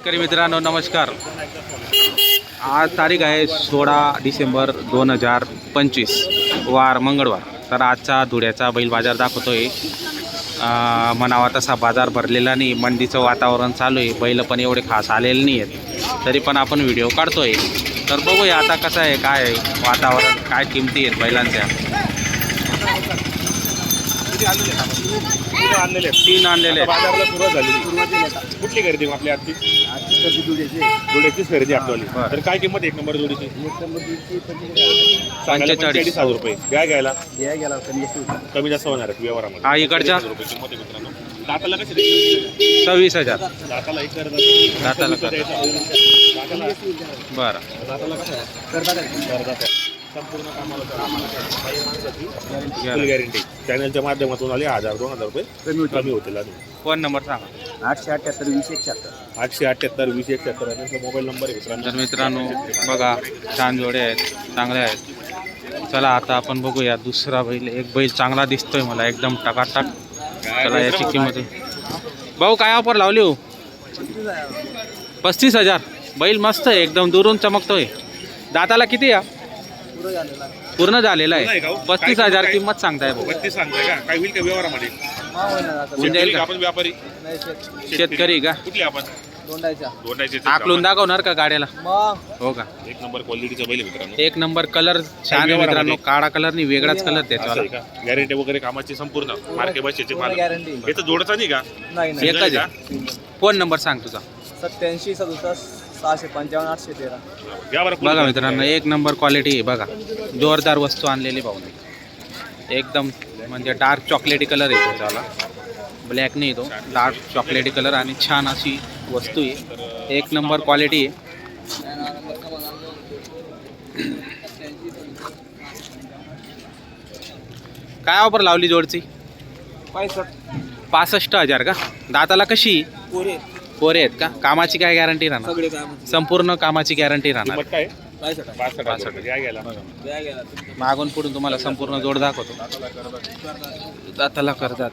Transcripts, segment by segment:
शेतकरी मित्रांनो नमस्कार। आज तारीख आहे 16 डिसेंबर 2025 वार मंगळवार। तर आजचा धुळ्याचा बैल बाजार दाखवतोय। म्हणावा तसा बाजार भरलेला नाही, मंडीचं वातावरण चालू आहे, बैल पण एवढे खास आलेले नाही आहेत, तरी पण आपण व्हिडिओ काढतोय। तर बघूया आता कसं आहे, काय आहे वातावरण, काय किमती आहेत बैलांच्या। तीन आणलेले बाजाराला सुरुवात झाली। कुठली खरेदी आपली आजची जोडीची खरेदी आपली। तर काय किंमत एक नंबर जोडीची? 45,000 रुपये। घ्यायला कमी जास्त होणार आहे व्यवहारामध्ये। हा इकडच्या किंमत आहे मित्रांनो। दाताला कशी? 26,000 दाताला एक कर दाताला कर बरं। दाताला कसं करदात संपूर्ण कामाला गॅरंटी चॅनलच्या माध्यमातून आले 1,000-2,000 रुपये कमी होतील। फोन नंबर सांगा। 878-2071 त्यांचा मोबाईल नंबर आहे मित्रांनो। तर मित्रांनो बघा, छान जोडे आहेत, चांगले आहेत। चला आता आपण बघूया दुसरा बैल। एक बैल चांगला दिसतोय मला, एकदम टकाटक। चला याची किंमत भाऊ काय ऑफर लावली हो? 35,000। बैल मस्त आहे, एकदम दुरून चमकतोय। दाताला किती या? पूर्ण झालेला आहे। 35,000 किंमत सांगताय भाऊ। 32 सांगताय का? काय होईल का व्यवहारामध्ये? आपण व्यापारी शेतकरी का? कुठली आपण दोंडायचे आकलून दाखवणार का गाड्याला? हो का? एक नंबर क्वालिटीचा बैल मित्रांनो। एक नंबर कलर छान आहे मित्रांनो, काळा कलर नाही, वेगळाच कलर त्याच्यावर। गॅरंटी वगैरे कामाची संपूर्ण मार्के बसचे माल याचं जोडचा नाही का? एकच आहे। फोन नंबर सांग तुझा। 87-67-655-813। बघा मित्रांनो, एक नंबर क्वालिटी आहे बघा, जोरदार वस्तू आणलेली भाऊने। एकदम म्हणजे डार्क चॉकलेटी कलर आहे त्याच्यावाला, ब्लॅक नाही तो, डार्क चॉकलेटी कलर आणि छान अशी वस्तू आहे। एक नंबर क्वालिटी आहे। काय ऑफर लावली जोडची? 65,000 का? दाताला कशी? कोरे आहेत का? कामाची काय गॅरंटी राहणार? संपूर्ण कामाची गॅरंटी राहणार। 65 मागून पुढून तुम्हाला संपूर्ण जोड दाखवतो। दाताला करतात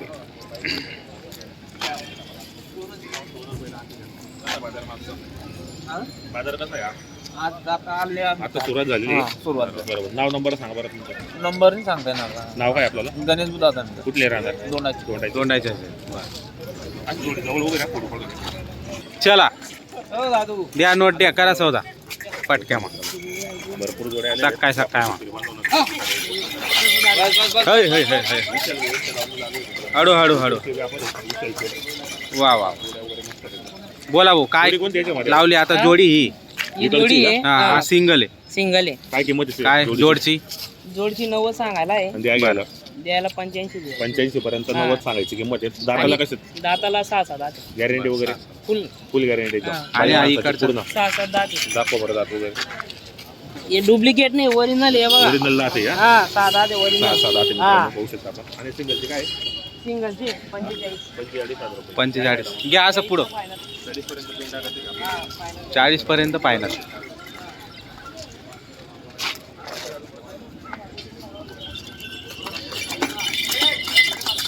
बाजार कसा आहे? आता सुरुवात झालेली आहे। बरोबर। नाव नंबर सांगा बरं तुमचं। नंबर नाही सांगता येणार का? नाव काय आपल्याला? गणेश बुदाता कुठले राहणार? दोंडायचे। जवळ वगैरे फोटो काढून चला दादू द्या, नोट द्या, करा सौदा पटक्या मग। भरपूर जोड्या आल्या। सकाय मग हळू हळू हळू। वा वा, बोला भाऊ काय लावली आता जोडी? ही जोडी आहे। हा सिंगल आहे। सिंगल आहे। काय किंमत आहे? काय जोडची? जोडची 90 सांगायला आहे, द्यायला द्यायला 85 85 पर्यंत 90 सांगायची किंमत आहे। दाताला कसे? दाताला 6-7 दात गॅरंटी वगैरे फुल गॅरंटी आणि इकडचं पूर्ण 6-7 दात दाखव बरं दात वगैरे। हे डुप्लिकेट नाही, ओरिजिनल आहे बघा। ओरिजिनल दात आहे का? हा 6 दात आहे ओरिजिनल। 6 दात आहे पाहू शकता आपण। आणि सिंगलची काय? सिंगलची 45. 45,000 रुपये। 45 घ्या असं पुढं। 40 पर्यंत फायनल।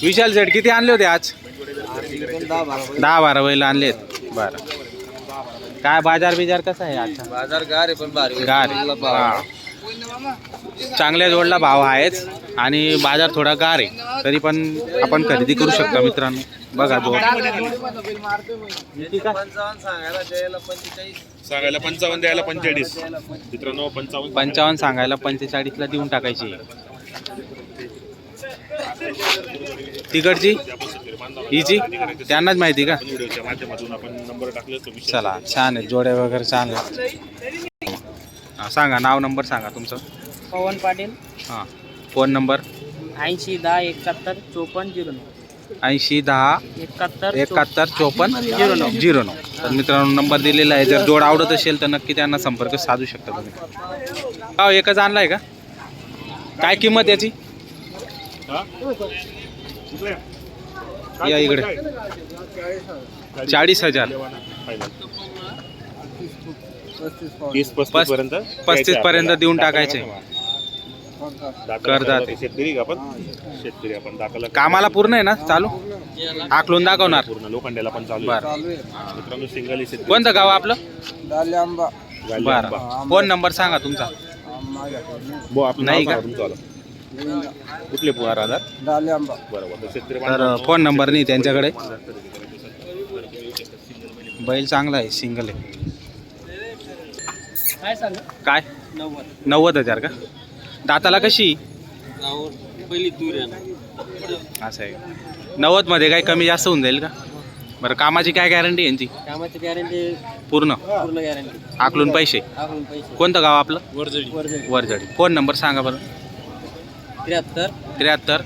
विशाल सेठ किती आणले होते आज? 10-12 बैल आणलेत। बरं, काय बाजार बिजार कसा आहे आजचा? बाजार गार आहे पण भारी गार आहे। हा. चांगल्या जोडला भाव आहेच आणि बाजार थोडा गार आहे, तरी पण आपण खरेदी करू शकतो मित्रांनो। बघा जोड 55 सांगायला द्यायला 45, सांगायला 55 द्यायला 45 मित्रांनो। 55 सांगायला 45 ला देऊन टाकायची। तिकडची हिची त्यांनाच माहिती का? व्हिडिओच्या माध्यमातून आपण नंबर टाकले तो विषय। चला छान आहे, जोड्या वगैरे छान आहेत। सांगा नाव नंबर सांगा तुमचं। पवन पाटील। हां, फोन नंबर 80-10-71-54-09 80-10-71-54-09। तर मित्रांनो नंबर दिलेला आहे, जर जोड आवडत असेल तर नक्की त्यांना संपर्क साधू शकता तुम्ही। हो, एकच आणलाय का? काय किंमत याची? या इकडे 40,000। 30-35 पर्यंत 35 पर्यंत देऊन टाकायचे। करदाते. शेतकरी का आपण शेतकरी आपण दाखवला कामाला पूर्ण आहे ना चालू आकलून दाखवणार. पूर्ण लोखंड्याला पण चालू बरं. आहे मित्रांनो. सिंगल ही शेतकरी कोणतं गाव आपलं? गाली आंबा. बरं. फोन नंबर सांगा तुमचा. बो आपलं नाही नाव का? सांगा तुमचं आलं. कुठले पुहार आधार बरोबर. तर शेतकरी तर फोन नंबर नाही त्यांच्याकडे. बैल चांगला आहे, सिंगल आहे. काय सांग काय 90,000 का? दाताला कशी पहिली दूर असं आहे? 90 मध्ये काही कमी जास्त होऊन जाईल का? बरं. कामाची काय गॅरंटी यांची? कामाची गॅरंटी पूर्ण पूर्ण गॅरंटी. आकलून पैसे. आपण पैसे कोणतं गाव आपलं? वरजडी वरजडी. फोन नंबर सांगा बरं. 73 73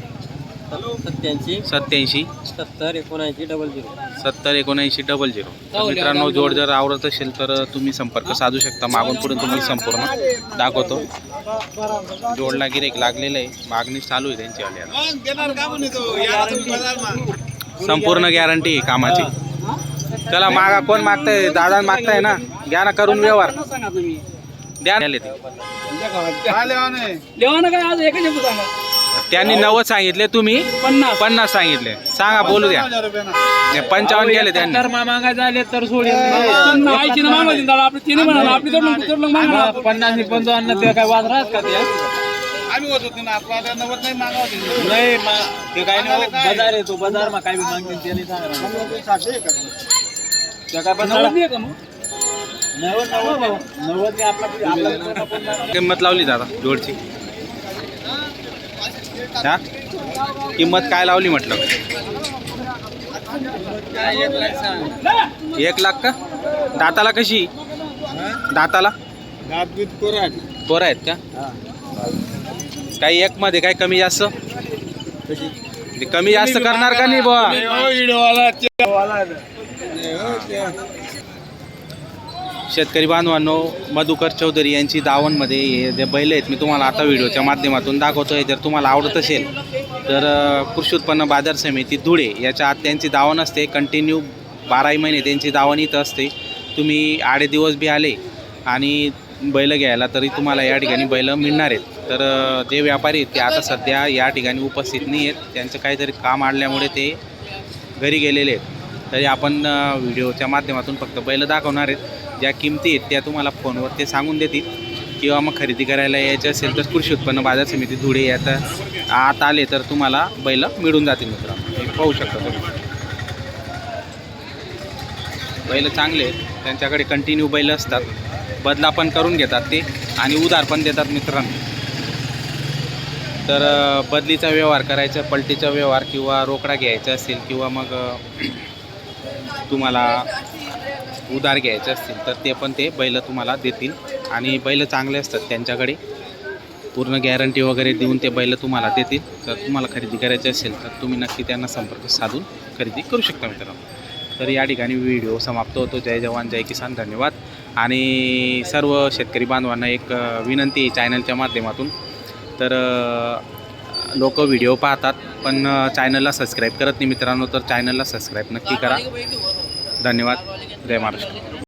87 87 70 79 00. 70 79 00. तर मित्रांनो, जोड जर आवडत असेल तर तुम्ही संपर्क साधू शकता. मागून पुढे तुम्हाला संपूर्ण दाखवतो. जोडला गिरेक लागलेलं आहे, मागणी चालू आहे त्यांची आली. संपूर्ण गॅरंटी आहे कामाची. चला मागा. कोण मागताय? दादा मागताय ना, घ्या ना करून व्यवहार सांगा तुम्ही द्या. लेवाना काय आज एकच शब्द सांगा. त्यांनी 90 सांगितले, तुम्ही 50 सांगितले. सांगा, बोलू द्या. 55 केले त्यांनी. तर मागायचं आले तर सोडेल. आईची ना मागायची दादा आपली तिने म्हणाला आपली तर 50 55 ते काय वाद राहत का ते? आम्ही होत होतो ना आपला 90 नाही मागावं नाही. ते काय नाही बाजार आहे तो बाजार मा काय मागते ते नाही सांगा. त्या काय पण 90 आहे का मग? 90 आपला किंमत लावली दादा जोडची. हा किंमत काय लावली म्हटलं? 1 लाख का? दाताला कशी? दाताला पोरं आहेत का? काही एक मध्ये काय कमी जास्त? कमी जास्त करणार का नाही बुवा? शेतकरी बांधवांनो, मधुकर चौधरी यांची दावणमध्ये हे जे बैल आहेत मी तुम्हाला आता व्हिडिओच्या माध्यमातून दाखवतोय. जर तुम्हाला आवडत असेल तर कृषी उत्पन्न बाजार समिती धुळे याच्या आत त्यांची दावण असते. कंटिन्यू 12 महिने त्यांची दावण इथं असते. तुम्ही आडे दिवस बी आले आणि बैल घ्यायला तरी तुम्हाला या ठिकाणी बैल मिळणार आहेत. तर जे व्यापारी आहेत ते आता सध्या या ठिकाणी उपस्थित नाही आहेत. त्यांचं काहीतरी काम आणल्यामुळे ते घरी गेलेले आहेत. तरी आपण व्हिडिओच्या माध्यमातून फक्त बैल दाखवणार आहेत. ज्या किमती आहेत त्या तुम्हाला फोनवर ते सांगून देतील. किंवा मग खरेदी करायला यायचे असेल तर कृषी उत्पन्न बाजार समिती धुळे याचा आत आले तर तुम्हाला बैल मिळून जातील. मित्रांनो, हे पाहू शकता तुम्ही. बैल चांगले आहेत, त्यांच्याकडे कंटिन्यू बैल असतात. बदला पण करून घेतात ते आणि उधार पण देतात मित्रांनो. तर बदलीचा व्यवहार करायचा, पलटीचा व्यवहार किंवा रोकडा घ्यायचा असेल किंवा मग तुम्हाला उधार घ्यायचे असतील तर ते पण ते बैल तुम्हाला देतील. आणि बैल चांगले असतात त्यांच्याकडे. पूर्ण गॅरंटी वगैरे देऊन ते बैल तुम्हाला देतील. तर तुम्हाला खरेदी करायची असेल तर तुम्ही नक्की त्यांना संपर्क साधून खरेदी करू शकता मित्रांनो. तर या ठिकाणी व्हिडिओ समाप्त होतो. जय जवान जय किसान. धन्यवाद. आणि सर्व शेतकरी बांधवांना एक विनंती आहे चॅनलच्या माध्यमातून. तर लोक व्हिडिओ पाहतात पण चॅनलला सबस्क्राईब करत नाही मित्रांनो. तर चॅनलला सबस्क्राईब नक्की करा. धन्यवाद. जय महाराष्ट्र.